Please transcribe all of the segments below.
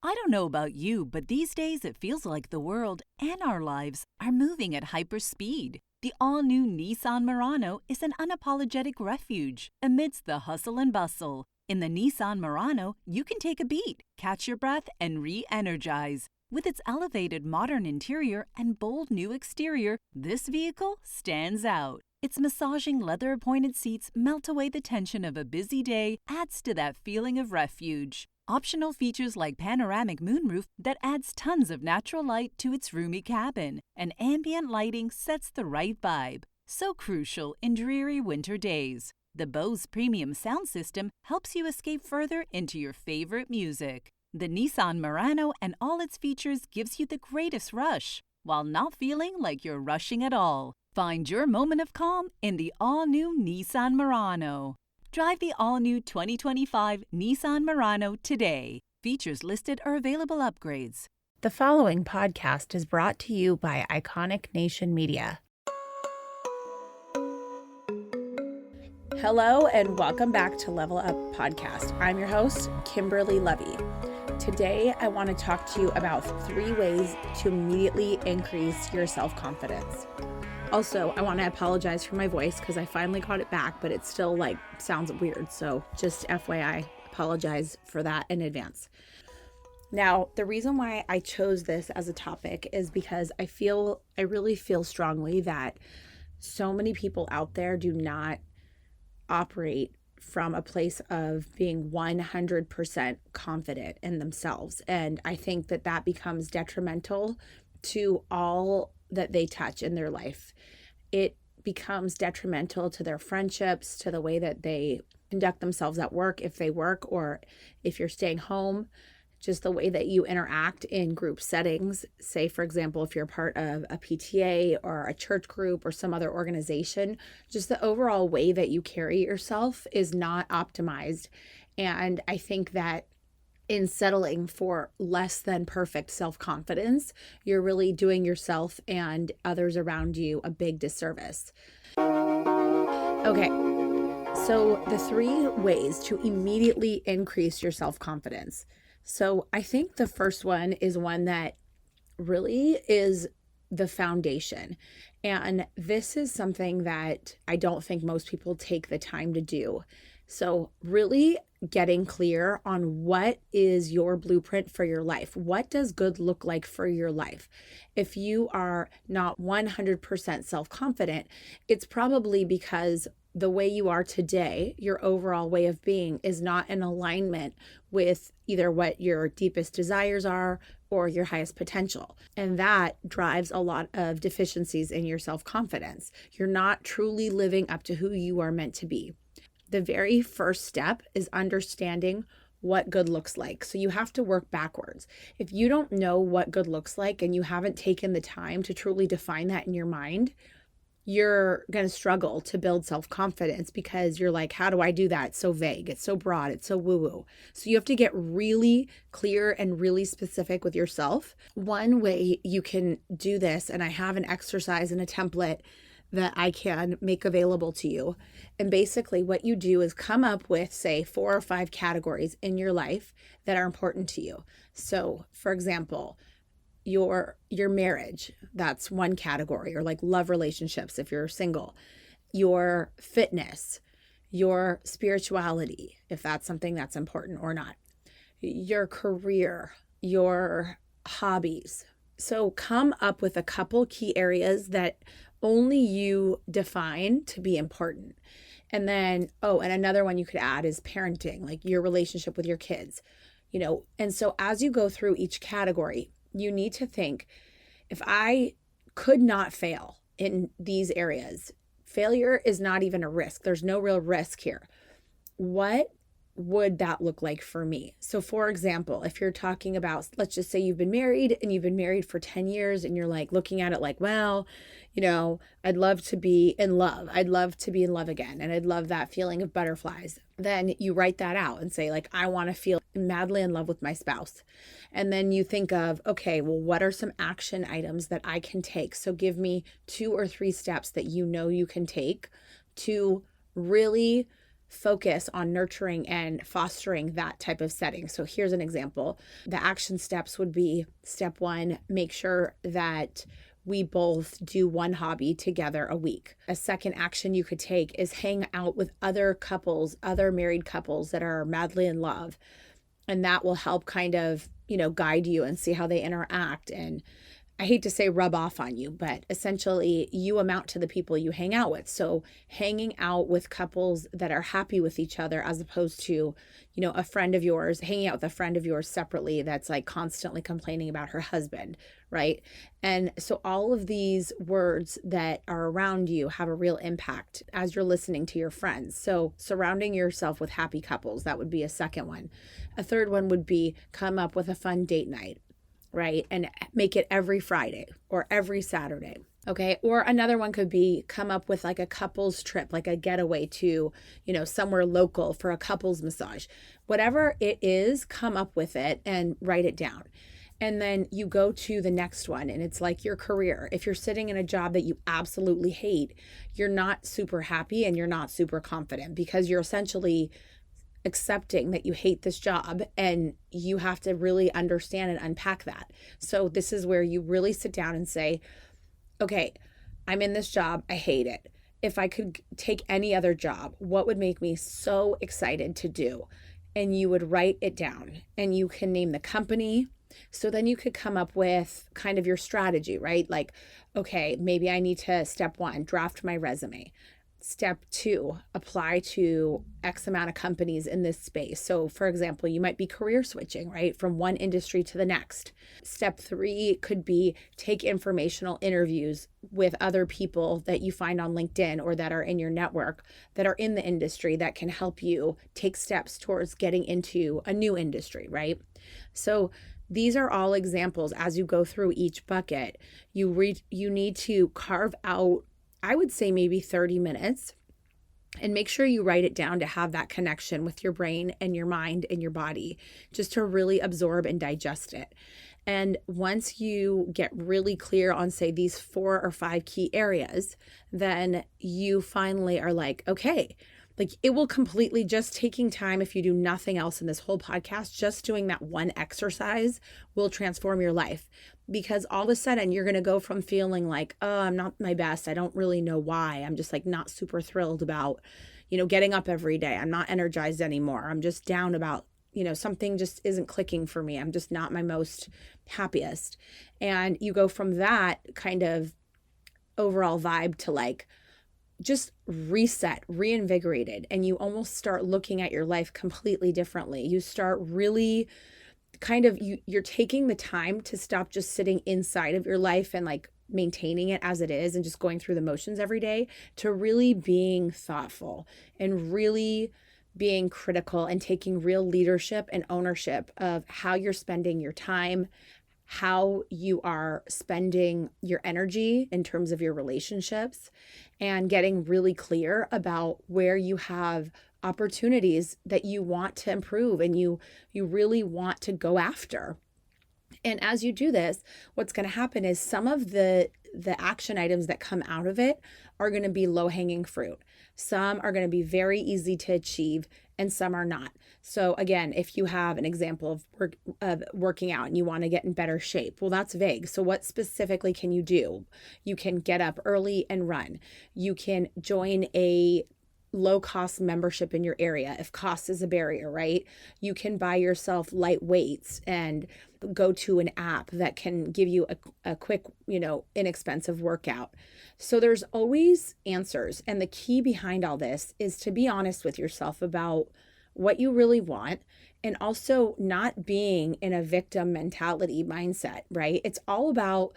I don't know about you, but these days it feels like the world and our lives are moving at hyper speed. The all-new Nissan Murano is an unapologetic refuge amidst the hustle and bustle. In the Nissan Murano, you can take a beat, catch your breath, and re-energize. With its elevated modern interior and bold new exterior, this vehicle stands out. Its massaging leather-appointed seats melt away the tension of a busy day, adds to that feeling of refuge. Optional features like panoramic moonroof that adds tons of natural light to its roomy cabin, and ambient lighting sets the right vibe. So crucial in dreary winter days. The Bose premium sound system helps you escape further into your favorite music. The Nissan Murano and all its features gives you the greatest rush, while not feeling like you're rushing at all. Find your moment of calm in the all-new Nissan Murano. Drive the all-new 2025 Nissan Murano today. Features listed or available upgrades. The following podcast is brought to you by Iconic Nation Media. Hello and welcome back to Level Up Podcast. I'm your host, Kimberly Levy. Today, I want to talk to you about 3 ways to immediately increase your self-confidence. Also, I want to apologize for my voice because I finally got it back, but it still sounds weird. So just FYI, apologize for that in advance. Now, the reason why I chose this as a topic is because I really feel strongly that so many people out there do not operate from a place of being 100% confident in themselves. And I think that becomes detrimental to all that they touch in their life. It becomes detrimental to their friendships, to the way that they conduct themselves at work, if they work, or if you're staying home, just the way that you interact in group settings. Say, for example, if you're part of a PTA or a church group or some other organization, just the overall way that you carry yourself is not optimized. And I think that in settling for less than perfect self-confidence, you're really doing yourself and others around you a big disservice. Okay, so the 3 ways to immediately increase your self-confidence. So I think the first one is one that really is the foundation. And this is something that I don't think most people take the time to do. So really getting clear on what is your blueprint for your life. What does good look like for your life? If you are not 100% self-confident, it's probably because the way you are today, your overall way of being, is not in alignment with either what your deepest desires are or your highest potential. And that drives a lot of deficiencies in your self-confidence. You're not truly living up to who you are meant to be. The very first step is understanding what good looks like. So you have to work backwards. If you don't know what good looks like and you haven't taken the time to truly define that in your mind, you're going to struggle to build self-confidence because you're like, how do I do that? It's so vague. It's so broad. It's so woo-woo. So you have to get really clear and really specific with yourself. One way you can do this, and I have an exercise and a template that I can make available to you. And basically what you do is come up with, say, 4 or 5 categories in your life that are important to you. So for example, your marriage, that's one category, or like love relationships if you're single, your fitness, your spirituality, if that's something that's important or not, your career, your hobbies. So come up with a couple key areas that only you define to be important. And then, and another one you could add is parenting, like your relationship with your kids, and so as you go through each category, you need to think, if I could not fail in these areas, failure is not even a risk. There's no real risk here. What would that look like for me? So for example, if you're talking about, let's just say you've been married for 10 years and you're like looking at it like, well, I'd love to be in love. I'd love to be in love again. And I'd love that feeling of butterflies. Then you write that out and say, like, I want to feel madly in love with my spouse. And then you think of, okay, well, what are some action items that I can take? So give me 2 or 3 steps that you can take to really focus on nurturing and fostering that type of setting. So here's an example. The action steps would be step 1, make sure that we both do one hobby together a week. A second action you could take is hang out with other couples, other married couples that are madly in love. And that will help kind of, guide you and see how they interact. And I hate to say rub off on you, but essentially you amount to the people you hang out with. So hanging out with couples that are happy with each other, as opposed to, a friend of yours, hanging out with a friend of yours separately that's like constantly complaining about her husband, right? And so all of these words that are around you have a real impact as you're listening to your friends. So surrounding yourself with happy couples, that would be a second one. A third one would be come up with a fun date night, right? And make it every Friday or every Saturday. Okay. Or another one could be come up with like a couples trip, like a getaway to, somewhere local for a couples massage. Whatever it is, come up with it and write it down. And then you go to the next one, and it's like your career. If you're sitting in a job that you absolutely hate, you're not super happy and you're not super confident, because you're essentially accepting that you hate this job, and you have to really understand and unpack that. So this is where you really sit down and say, okay, I'm in this job. I hate it. If I could take any other job, what would make me so excited to do? And you would write it down, and you can name the company. So then you could come up with kind of your strategy, right? Like, okay, maybe I need to, step 1, draft my resume. Step 2, apply to X amount of companies in this space. So for example, you might be career switching, right? From one industry to the next. Step 3 could be take informational interviews with other people that you find on LinkedIn or that are in your network that are in the industry that can help you take steps towards getting into a new industry, right? So these are all examples. As you go through each bucket, you need to carve out, I would say maybe 30 minutes, and make sure you write it down to have that connection with your brain and your mind and your body, just to really absorb and digest it. And once you get really clear on, say, these 4 or 5 key areas, then you finally are like, okay, like it will completely, just taking time, if you do nothing else in this whole podcast, just doing that one exercise will transform your life. Because all of a sudden you're going to go from feeling like, oh, I'm not my best, I don't really know why, I'm just like not super thrilled about, getting up every day, I'm not energized anymore, I'm just down about, something just isn't clicking for me, I'm just not my most happiest. And you go from that kind of overall vibe to like just reset, reinvigorated, and you almost start looking at your life completely differently. You start really kind of, you're taking the time to stop just sitting inside of your life and like maintaining it as it is and just going through the motions every day, to really being thoughtful and really being critical and taking real leadership and ownership of how you're spending your time, how you are spending your energy in terms of your relationships, and getting really clear about where you have opportunities that you want to improve and you really want to go after. And as you do this, what's going to happen is some of the action items that come out of it are going to be low-hanging fruit. Some are going to be very easy to achieve, and some are not. So again, if you have an example of working out and you want to get in better shape, well, that's vague. So what specifically can you do? You can get up early and run. You can join a low-cost membership in your area if cost is a barrier, right? You can buy yourself light weights and go to an app that can give you a quick, inexpensive workout. So there's always answers. And the key behind all this is to be honest with yourself about what you really want, and also not being in a victim mentality mindset, right? It's all about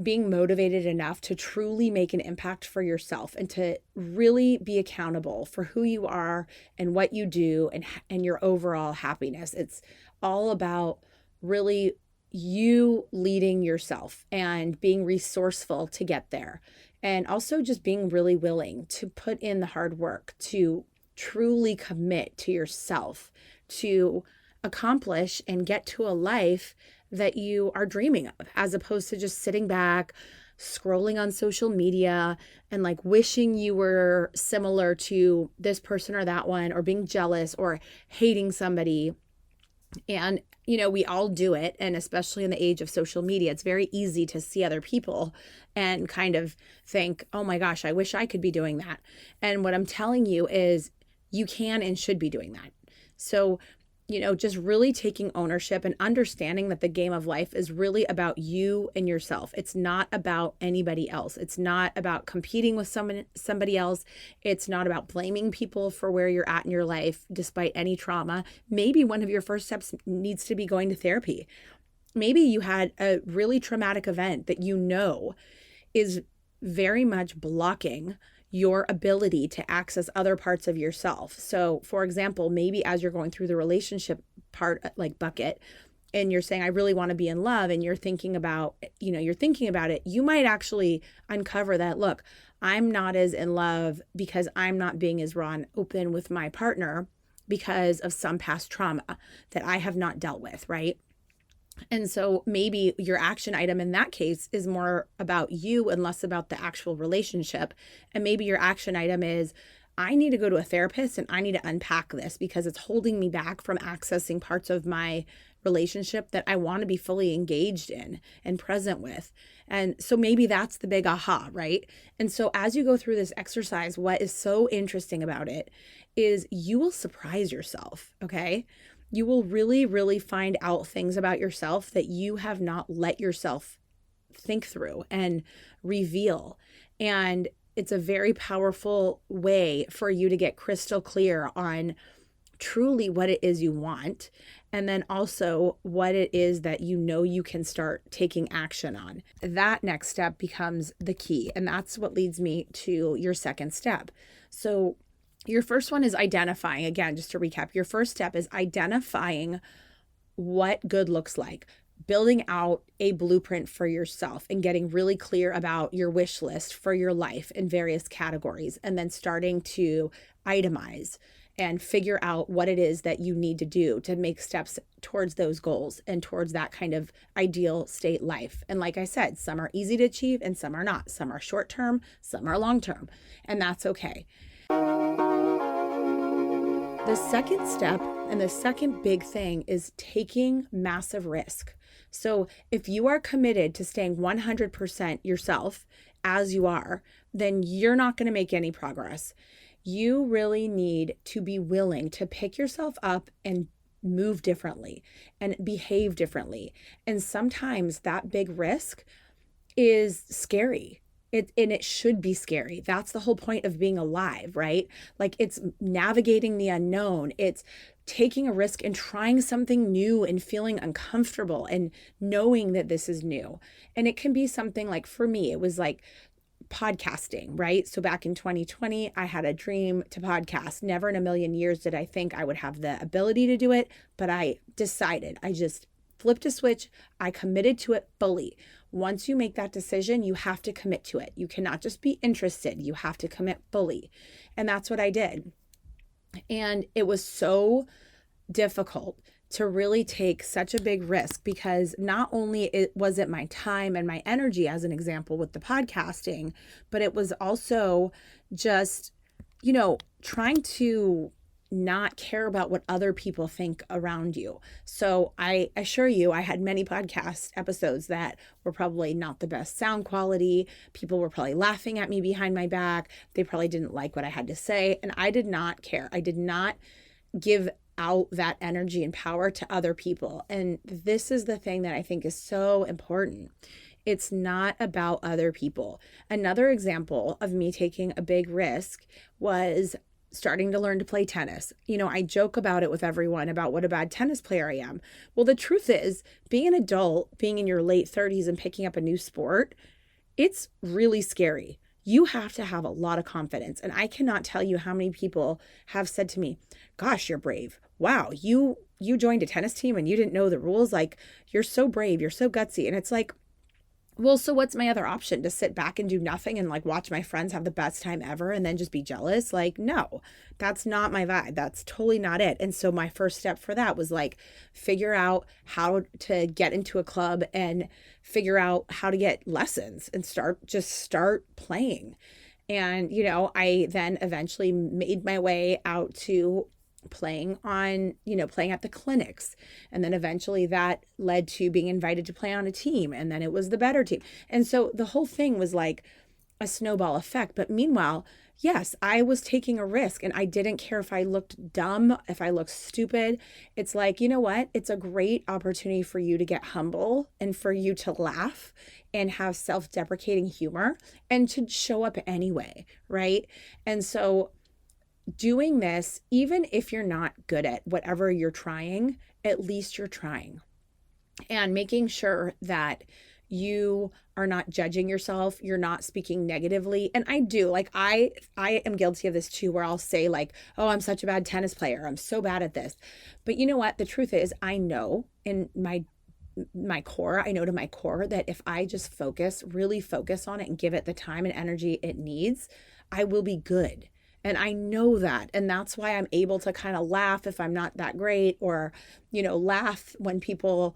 being motivated enough to truly make an impact for yourself and to really be accountable for who you are and what you do and your overall happiness. It's all about really you leading yourself and being resourceful to get there. And also just being really willing to put in the hard work, to truly commit to yourself, to accomplish and get to a life that you are dreaming of, as opposed to just sitting back, scrolling on social media and like wishing you were similar to this person or that one, or being jealous or hating somebody. And, we all do it. And especially in the age of social media, it's very easy to see other people and kind of think, oh my gosh, I wish I could be doing that. And what I'm telling you is you can and should be doing that. So, just really taking ownership and understanding that the game of life is really about you and yourself. It's not about anybody else. It's not about competing with somebody else. It's not about blaming people for where you're at in your life, despite any trauma. Maybe one of your first steps needs to be going to therapy. Maybe you had a really traumatic event that is very much blocking your ability to access other parts of yourself. So for example, maybe as you're going through the relationship part, like bucket, and you're saying, I really want to be in love, and you're thinking about it, you might actually uncover that, look, I'm not as in love because I'm not being as raw and open with my partner because of some past trauma that I have not dealt with, right? And so maybe your action item in that case is more about you and less about the actual relationship. And maybe your action item is, I need to go to a therapist and I need to unpack this because it's holding me back from accessing parts of my relationship that I want to be fully engaged in and present with. And so maybe that's the big aha, right? And so as you go through this exercise, what is so interesting about it is you will surprise yourself, okay? You will really, really find out things about yourself that you have not let yourself think through and reveal. And it's a very powerful way for you to get crystal clear on truly what it is you want. And then also what it is that you can start taking action on. That next step becomes the key. And that's what leads me to your second step. So your first one is identifying. Again, just to recap, your first step is identifying what good looks like, building out a blueprint for yourself and getting really clear about your wish list for your life in various categories, and then starting to itemize and figure out what it is that you need to do to make steps towards those goals and towards that kind of ideal state life. And like I said, some are easy to achieve and some are not. Some are short term, some are long term, and that's okay. The second step and the second big thing is taking massive risk. So if you are committed to staying 100% yourself as you are, then you're not going to make any progress. You really need to be willing to pick yourself up and move differently and behave differently. And sometimes that big risk is scary. It should be scary. That's the whole point of being alive, right? Like, it's navigating the unknown. It's taking a risk and trying something new and feeling uncomfortable and knowing that this is new. And it can be something like, for me, it was like podcasting, right? So back in 2020, I had a dream to podcast. Never in a million years did I think I would have the ability to do it, but I decided. I just flipped a switch. I committed to it fully. Once you make that decision, you have to commit to it. You cannot just be interested. You have to commit fully. And that's what I did. And it was so difficult to really take such a big risk, because not only was it my time and my energy, as an example with the podcasting, but it was also just, trying to not care about what other people think around you. So I assure you, I had many podcast episodes that were probably not the best sound quality. People were probably laughing at me behind my back. They probably didn't like what I had to say. And I did not care. I did not give out that energy and power to other people. And this is the thing that I think is so important. It's not about other people. Another example of me taking a big risk was starting to learn to play tennis. I joke about it with everyone about what a bad tennis player I am. Well, the truth is, being an adult, being in your late 30s and picking up a new sport, it's really scary. You have to have a lot of confidence. And I cannot tell you how many people have said to me, gosh, you're brave. Wow, you joined a tennis team and you didn't know the rules. Like, you're so brave. You're so gutsy. And it's like, Well, so what's my other option? To sit back and do nothing and like watch my friends have the best time ever and then just be jealous? Like, no, that's not my vibe. That's totally not it. And so my first step for that was like figure out how to get into a club and figure out how to get lessons and start playing. And, I then eventually made my way out to playing at the clinics. And then eventually that led to being invited to play on a team. And then it was the better team. And so the whole thing was like a snowball effect. But meanwhile, yes, I was taking a risk and I didn't care if I looked dumb, if I looked stupid. It's like, you know what? It's a great opportunity for you to get humble and for you to laugh and have self-deprecating humor and to show up anyway, right? And so doing this, even if you're not good at whatever you're trying, at least you're trying. And making sure that you are not judging yourself, you're not speaking negatively. And I do, like I am guilty of this too, where I'll say like, oh, I'm such a bad tennis player. I'm so bad at this. But you know what? The truth is, I know in my core, I know to my core that if I just really focus on it and give it the time and energy it needs, I will be good. And I know that. And that's why I'm able to kind of laugh if I'm not that great, or, laugh when people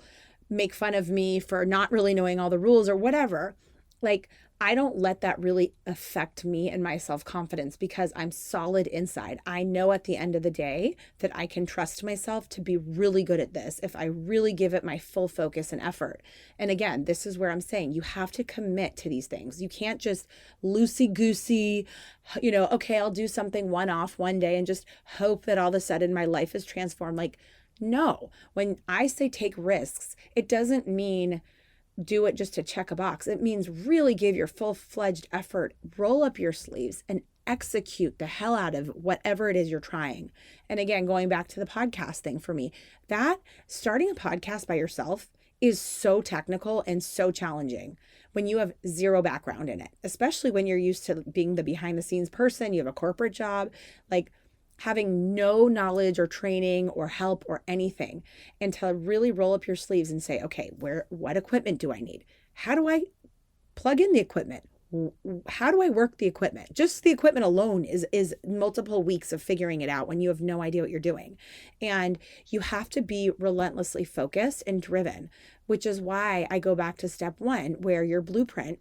make fun of me for not really knowing all the rules or whatever. Like, I don't let that really affect me and my self-confidence because I'm solid inside. I know at the end of the day that I can trust myself to be really good at this if I really give it my full focus and effort. And again, this is where I'm saying you have to commit to these things. You can't just loosey-goosey, okay, I'll do something one-off one day and just hope that all of a sudden my life is transformed. Like, no. When I say take risks, it doesn't mean do it just to check a box. It means really give your full-fledged effort, roll up your sleeves and execute the hell out of whatever it is you're trying. And again, going back to the podcast thing for me, that starting a podcast by yourself is so technical and so challenging when you have zero background in it, especially when you're used to being the behind the scenes person, you have a corporate job, like having no knowledge or training or help or anything, and to really roll up your sleeves and say, okay, what equipment do I need? How do I plug in the equipment? How do I work the equipment? Just the equipment alone is multiple weeks of figuring it out when you have no idea what you're doing. And you have to be relentlessly focused and driven, which is why I go back to step one, where your blueprint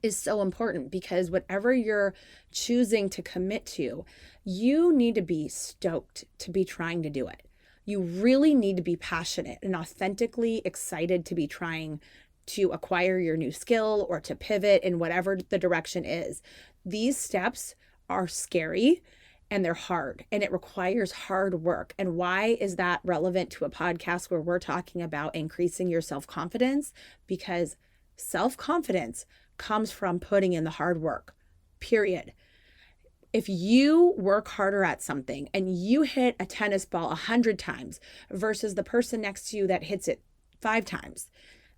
is so important, because whatever you're choosing to commit to, you need to be stoked to be trying to do it. You really need to be passionate and authentically excited to be trying to acquire your new skill or to pivot in whatever the direction is. These steps are scary and they're hard and it requires hard work. And why is that relevant to a podcast where we're talking about increasing your self-confidence? Because self-confidence comes from putting in the hard work, period. If you work harder at something and you hit a tennis ball 100 times versus the person next to you that hits it 5 times,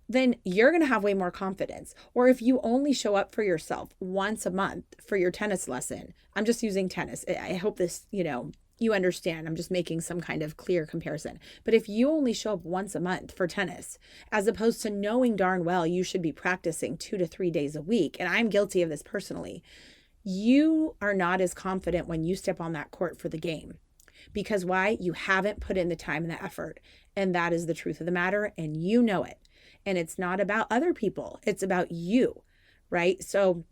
then you're going to have way more confidence. Or if you only show up for yourself once a month for your tennis lesson, I'm just using tennis. I hope this, you understand. I'm just making some kind of clear comparison. But if you only show up once a month for tennis, as opposed to knowing darn well you should be practicing 2 to 3 days a week, and I'm guilty of this personally, you are not as confident when you step on that court for the game. Because why? You haven't put in the time and the effort. And that is the truth of the matter. And you know it. And it's not about other people. It's about you, right? So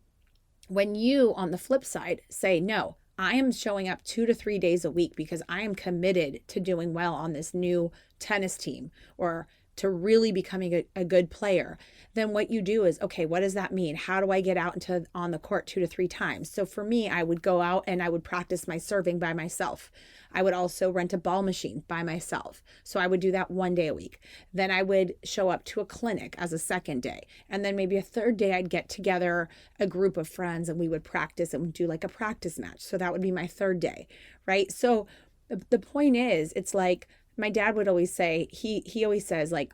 when you, on the flip side, say, no, I am showing up 2 to 3 days a week because I am committed to doing well on this new tennis team or to really becoming a good player, then what you do is, okay, what does that mean? How do I get out on the court 2 to 3 times? So for me, I would go out and I would practice my serving by myself. I would also rent a ball machine by myself. So I would do that 1 day a week. Then I would show up to a clinic as a second day. And then maybe a third day, I'd get together a group of friends and we would practice and do like a practice match. So that would be my third day, right? So the point is, it's like my dad would always say, he always says like,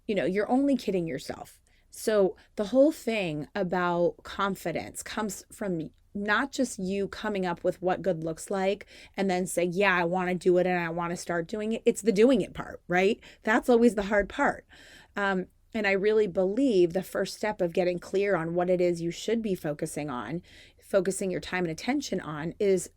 you're only kidding yourself. So the whole thing about confidence comes from not just you coming up with what good looks like and then say, yeah, I want to do it and I want to start doing it. It's the doing it part, right? That's always the hard part. And And I really believe the first step of getting clear on what it is you should be focusing on, focusing your time and attention on, is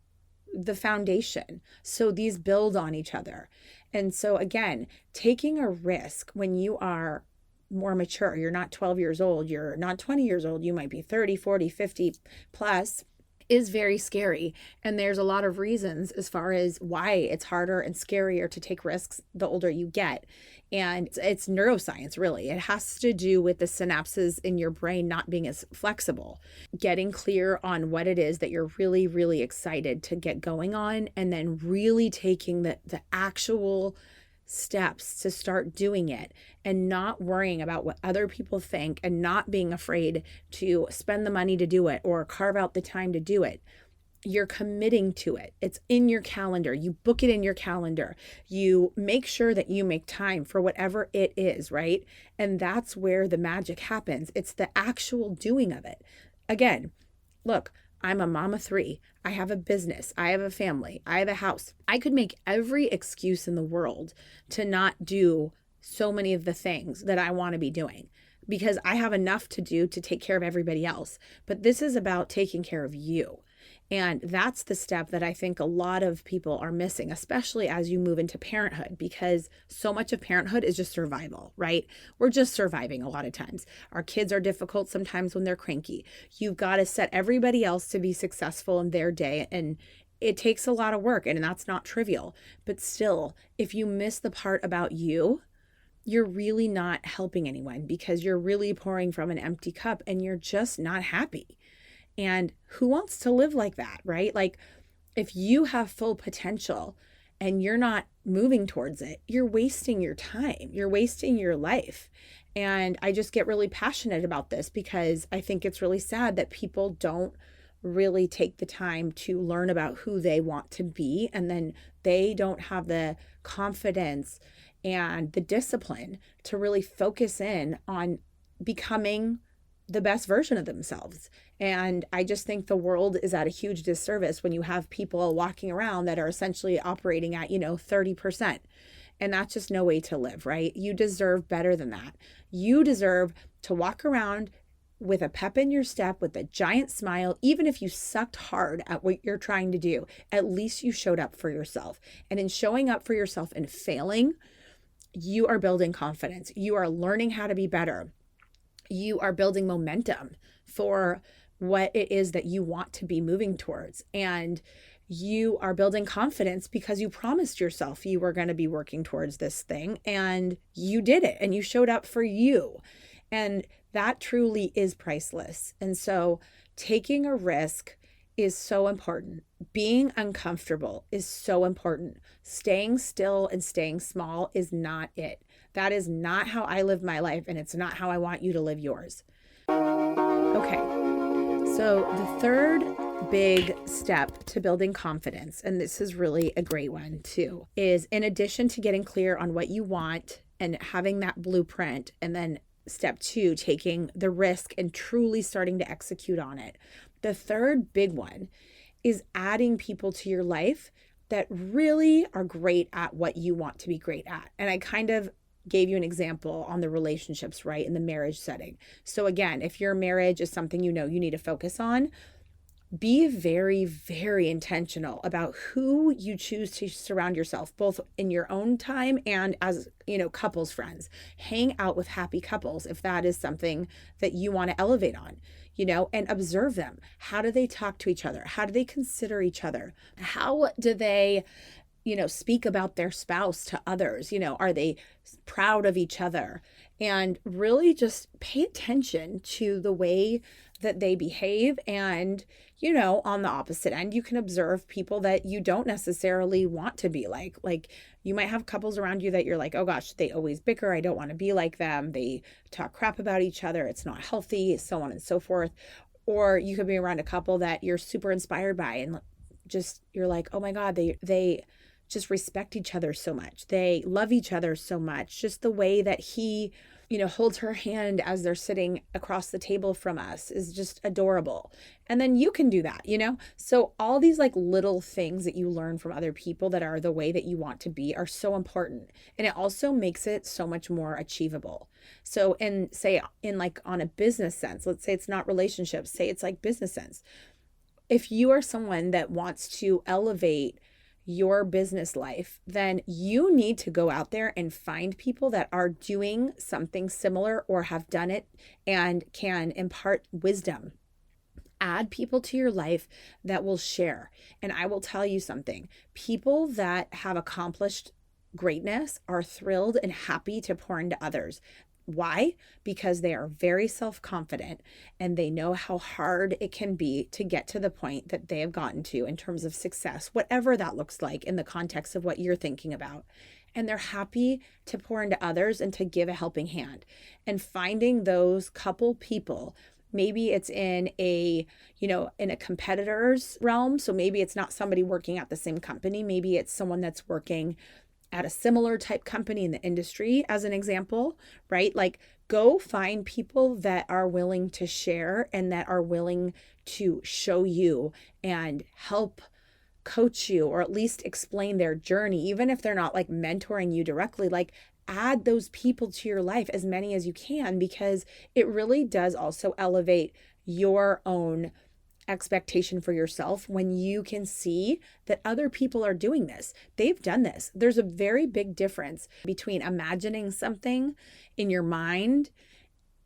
the foundation. So these build on each other. And so again, taking a risk when you are more mature, you're not 12 years old, you're not 20 years old, you might be 30, 40, 50 plus, is very scary. And there's a lot of reasons as far as why it's harder and scarier to take risks the older you get. And it's neuroscience, really. It has to do with the synapses in your brain not being as flexible. Getting clear on what it is that you're really, really excited to get going on, and then really taking the actual steps to start doing it, and not worrying about what other people think, and not being afraid to spend the money to do it or carve out the time to do it. You're committing to it. It's in your calendar. You book it in your calendar. You make sure that you make time for whatever it is, right? And that's where the magic happens. It's the actual doing of it. Again, look, I'm a mom of 3. I have a business. I have a family. I have a house. I could make every excuse in the world to not do so many of the things that I want to be doing, because I have enough to do to take care of everybody else. But this is about taking care of you. And that's the step that I think a lot of people are missing, especially as you move into parenthood, because so much of parenthood is just survival, right? We're just surviving a lot of times. Our kids are difficult sometimes when they're cranky. You've got to set everybody else to be successful in their day. And it takes a lot of work, and that's not trivial. But still, if you miss the part about you, you're really not helping anyone, because you're really pouring from an empty cup and you're just not happy. And who wants to live like that, right? Like, if you have full potential and you're not moving towards it, you're wasting your time. You're wasting your life. And I just get really passionate about this, because I think it's really sad that people don't really take the time to learn about who they want to be. And then they don't have the confidence and the discipline to really focus in on becoming the best version of themselves. And I just think the world is at a huge disservice when you have people walking around that are essentially operating at, 30%. And that's just no way to live, right? You deserve better than that. You deserve to walk around with a pep in your step, with a giant smile. Even if you sucked hard at what you're trying to do, at least you showed up for yourself. And in showing up for yourself and failing, you are building confidence. You are learning how to be better. You are building momentum for what it is that you want to be moving towards. And you are building confidence because you promised yourself you were going to be working towards this thing, and you did it, and you showed up for you. And that truly is priceless. And so taking a risk is so important. Being uncomfortable is so important. Staying still and staying small is not it. That is not how I live my life, and it's not how I want you to live yours. Okay, so the third big step to building confidence, and this is really a great one too, is in addition to getting clear on what you want and having that blueprint, and then step 2, taking the risk and truly starting to execute on it. The third big one is adding people to your life that really are great at what you want to be great at. And I kind of gave you an example on the relationships, right? In the marriage setting. So again, if your marriage is something you need to focus on, be very, very intentional about who you choose to surround yourself, both in your own time and as, couples friends. Hang out with happy couples if that is something that you want to elevate on, and observe them. How do they talk to each other? How do they consider each other? How do they, speak about their spouse to others? Are they proud of each other? And really just pay attention to the way that they behave. And, on the opposite end, you can observe people that you don't necessarily want to be like. Like, you might have couples around you that you're like, oh gosh, they always bicker. I don't want to be like them. They talk crap about each other. It's not healthy, so on and so forth. Or you could be around a couple that you're super inspired by, and just, you're like, oh my God, they just respect each other so much. They love each other so much. Just the way that he holds her hand as they're sitting across the table from us is just adorable. And then you can do that, So all these like little things that you learn from other people that are the way that you want to be are so important. And it also makes it so much more achievable. So on a business sense, let's say it's not relationships, say it's like business sense. If you are someone that wants to elevate your business life, then you need to go out there and find people that are doing something similar or have done it and can impart wisdom. Add people to your life that will share. And I will tell you something, people that have accomplished greatness are thrilled and happy to pour into others. Why? Because they are very self-confident and they know how hard it can be to get to the point that they have gotten to in terms of success, whatever that looks like in the context of what you're thinking about. And they're happy to pour into others and to give a helping hand. And finding those couple people, maybe it's in a competitor's realm. So maybe it's not somebody working at the same company. Maybe it's someone that's working at a similar type company in the industry, as an example, right? Like, go find people that are willing to share and that are willing to show you and help coach you, or at least explain their journey, even if they're not like mentoring you directly. Like, add those people to your life, as many as you can, because it really does also elevate your own expectation for yourself when you can see that other people are doing this. They've done this. There's a very big difference between imagining something in your mind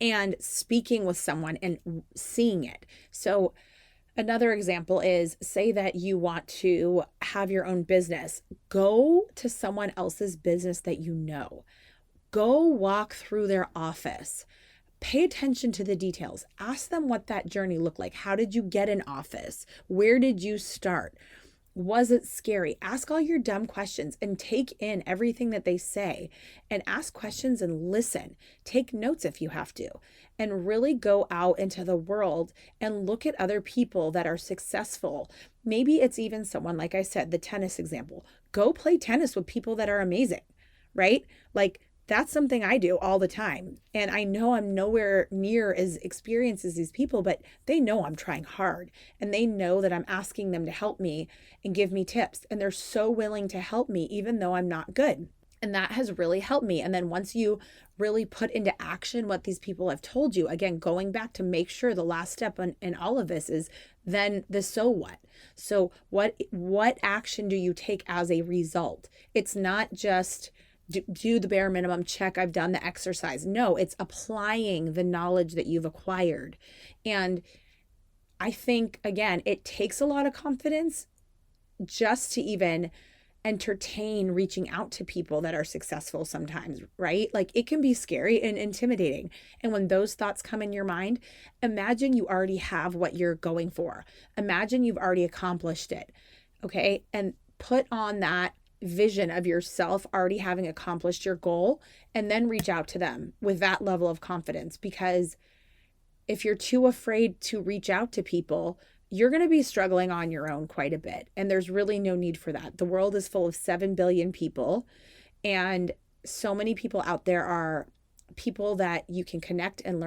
and speaking with someone and seeing it. So another example is, say that you want to have your own business. Go to someone else's business that you know. Go walk through their office. Pay attention to the details. Ask them what that journey looked like. How did you get an office? Where did you start? Was it scary? Ask all your dumb questions and take in everything that they say, and ask questions and listen. Take notes if you have to, and really go out into the world and look at other people that are successful. Maybe it's even someone, like I said, the tennis example. Go play tennis with people that are amazing, right? Like, that's something I do all the time. And I know I'm nowhere near as experienced as these people, but they know I'm trying hard, and they know that I'm asking them to help me and give me tips. And they're so willing to help me, even though I'm not good. And that has really helped me. And then once you really put into action what these people have told you, again, going back to make sure the last step in all of this is then the so what. So what action do you take as a result? It's not just do the bare minimum, check, I've done the exercise. No, it's applying the knowledge that you've acquired. And I think, again, it takes a lot of confidence just to even entertain reaching out to people that are successful sometimes, right? Like, it can be scary and intimidating. And when those thoughts come in your mind, imagine you already have what you're going for. Imagine you've already accomplished it, okay? And put on that vision of yourself already having accomplished your goal, and then reach out to them with that level of confidence. Because if you're too afraid to reach out to people, you're going to be struggling on your own quite a bit. And there's really no need for that. The world is full of 7 billion people, and so many people out there are people that you can connect with and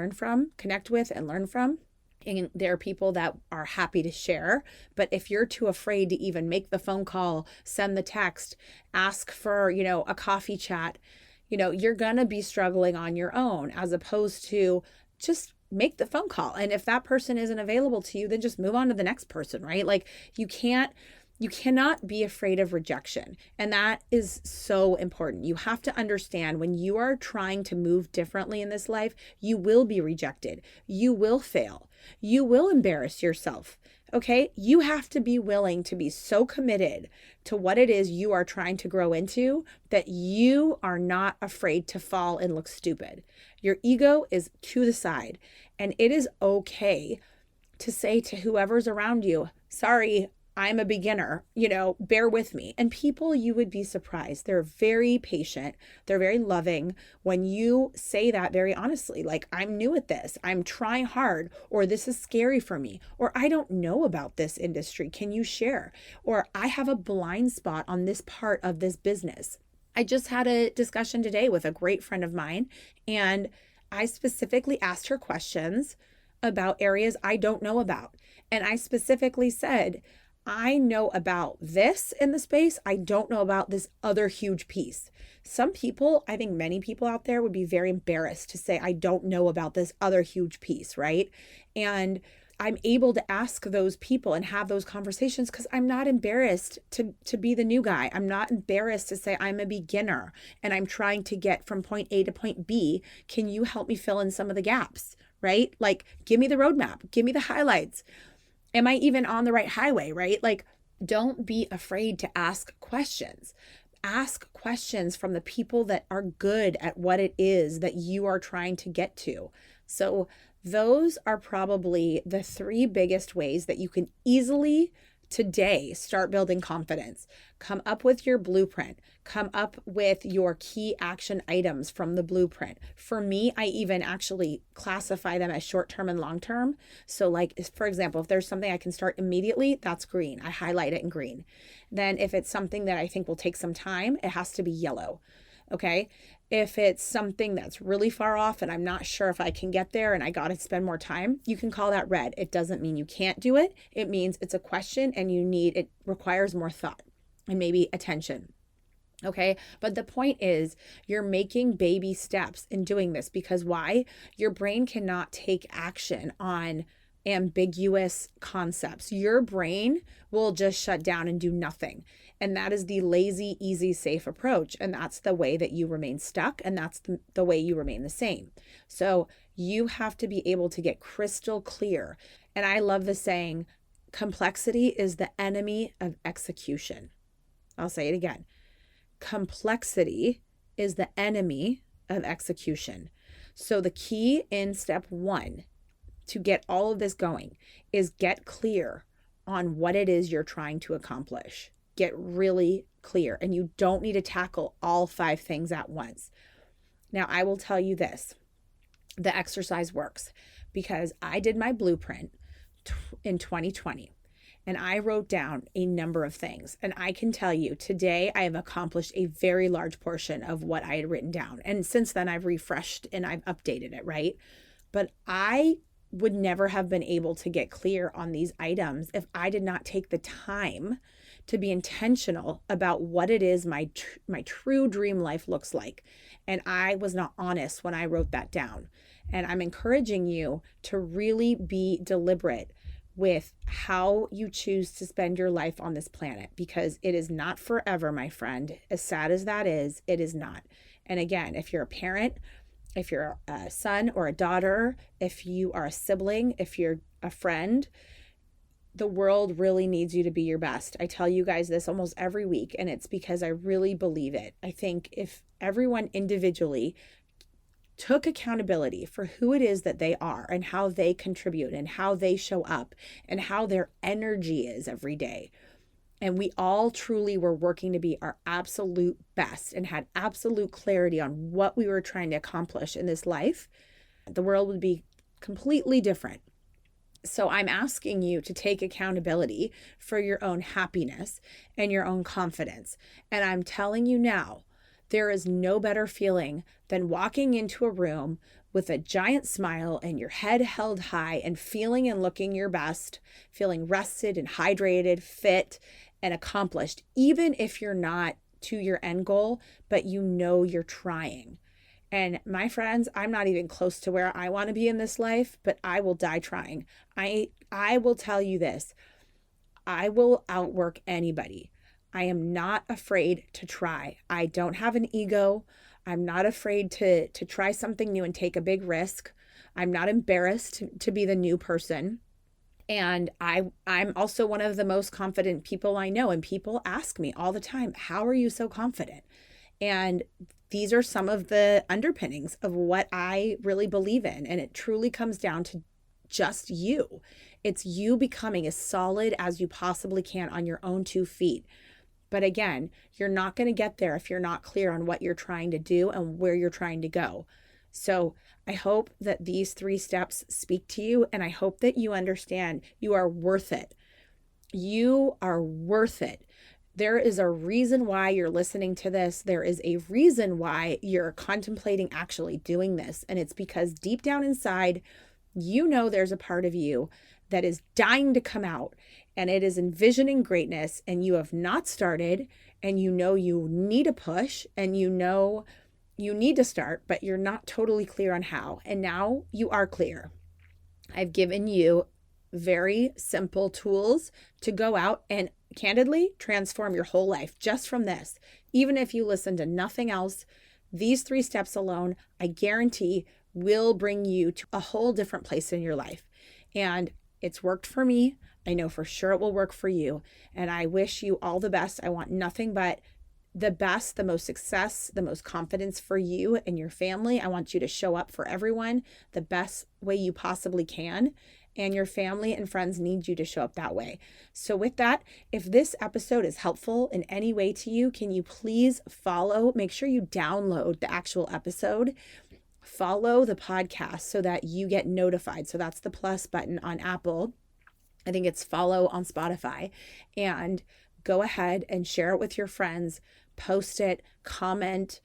learn from. And there are people that are happy to share. But if you're too afraid to even make the phone call, send the text, ask for, a coffee chat, you're going to be struggling on your own, as opposed to just make the phone call. And if that person isn't available to you, then just move on to the next person, right? Like, you cannot be afraid of rejection. And that is so important. You have to understand, when you are trying to move differently in this life, you will be rejected. You will fail. You will embarrass yourself. Okay? You have to be willing to be so committed to what it is you are trying to grow into that you are not afraid to fall and look stupid. Your ego is to the side, and it is okay to say to whoever's around you, sorry, I'm a beginner, bear with me. And people, you would be surprised. They're very patient. They're very loving when you say that very honestly, like, I'm new at this, I'm trying hard, or this is scary for me, or I don't know about this industry. Can you share? Or I have a blind spot on this part of this business. I just had a discussion today with a great friend of mine, and I specifically asked her questions about areas I don't know about. And I specifically said, I know about this in the space. I don't know about this other huge piece. Some people, I think many people out there would be very embarrassed to say, I don't know about this other huge piece, right? And I'm able to ask those people and have those conversations because I'm not embarrassed to be the new guy. I'm not embarrassed to say I'm a beginner and I'm trying to get from point A to point B. Can you help me fill in some of the gaps, right? Like, give me the roadmap, give me the highlights. Am I even on the right highway, right? Like, don't be afraid to ask questions. Ask questions from the people that are good at what it is that you are trying to get to. So those are probably the three biggest ways that you can easily today start building confidence. Come up with your blueprint. Come up with your key action items from the blueprint. For me, I even actually classify them as short-term and long-term. So like, for example, if there's something I can start immediately, that's green. I highlight it in green. Then if it's something that I think will take some time, it has to be yellow. Okay. If it's something that's really far off and I'm not sure if I can get there and I got to spend more time, you can call that red. It doesn't mean you can't do it. It means it's a question and it requires more thought and maybe attention. Okay. But the point is you're making baby steps in doing this because why? Your brain cannot take action on ambiguous concepts. Your brain will just shut down and do nothing. And that is the lazy, easy, safe approach. And that's the way that you remain stuck. And that's the way you remain the same. So you have to be able to get crystal clear. And I love the saying, complexity is the enemy of execution. I'll say it again. Complexity is the enemy of execution. So the key in step 1 to get all of this going is get clear on what it is you're trying to accomplish. Get really clear, and you don't need to tackle all 5 things at once. Now, I will tell you this, the exercise works because I did my blueprint in 2020 and I wrote down a number of things. And I can tell you today I have accomplished a very large portion of what I had written down. And since then I've refreshed and I've updated it, right? But I would never have been able to get clear on these items if I did not take the time to be intentional about what it is my true dream life looks like. And I was not honest when I wrote that down. And I'm encouraging you to really be deliberate with how you choose to spend your life on this planet, because it is not forever, my friend. As sad as that is, it is not. And again, if you're a parent, if you're a son or a daughter, if you are a sibling, if you're a friend, the world really needs you to be your best. I tell you guys this almost every week, and it's because I really believe it. I think if everyone individually took accountability for who it is that they are and how they contribute and how they show up and how their energy is every day, and we all truly were working to be our absolute best and had absolute clarity on what we were trying to accomplish in this life, the world would be completely different. So I'm asking you to take accountability for your own happiness and your own confidence. And I'm telling you now, there is no better feeling than walking into a room with a giant smile and your head held high and feeling and looking your best, feeling rested and hydrated, fit and accomplished, even if you're not to your end goal, but you know you're trying. And my friends, I'm not even close to where I want to be in this life, but I will die trying. I will tell you this. I will outwork anybody. I am not afraid to try. I don't have an ego. I'm not afraid to try something new and take a big risk. I'm not embarrassed to be the new person. And I'm also one of the most confident people I know. And people ask me all the time, how are you so confident? And these are some of the underpinnings of what I really believe in. And it truly comes down to just you. It's you becoming as solid as you possibly can on your own 2 feet. But again, you're not going to get there if you're not clear on what you're trying to do and where you're trying to go. So I hope that these 3 steps speak to you, and I hope that you understand you are worth it. You are worth it. There is a reason why you're listening to this. There is a reason why you're contemplating actually doing this. And it's because deep down inside, you know there's a part of you that is dying to come out, and it is envisioning greatness, and you have not started, and you know you need a push, and you know you need to start, but you're not totally clear on how. And now you are clear. I've given you very simple tools to go out and candidly transform your whole life just from this. Even if you listen to nothing else, these 3 steps alone, I guarantee, will bring you to a whole different place in your life. And it's worked for me. I know for sure it will work for you. And I wish you all the best. I want nothing but the best, the most success, the most confidence for you and your family. I want you to show up for everyone the best way you possibly can. And your family and friends need you to show up that way. So with that, if this episode is helpful in any way to you, can you please follow? Make sure you download the actual episode. Follow the podcast so that you get notified. So that's the plus button on Apple. I think it's follow on Spotify. And go ahead and share it with your friends. Post it, comment,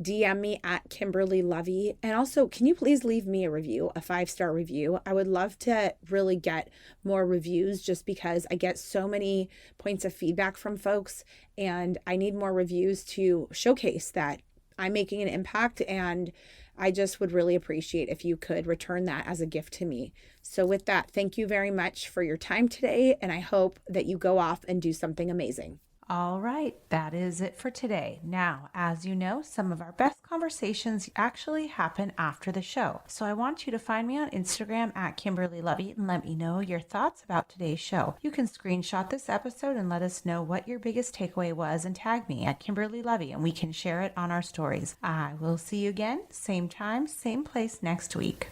DM me at Kimberly Lovey. And also, can you please leave me a review, a 5-star review? I would love to really get more reviews just because I get so many points of feedback from folks, and I need more reviews to showcase that I'm making an impact, and I just would really appreciate if you could return that as a gift to me. So with that, thank you very much for your time today, and I hope that you go off and do something amazing. All right, that is it for today. Now, as you know, some of our best conversations actually happen after the show. So I want you to find me on Instagram at Kimberly Lovey and let me know your thoughts about today's show. You can screenshot this episode and let us know what your biggest takeaway was and tag me at Kimberly Lovey and we can share it on our stories. I will see you again, same time, same place next week.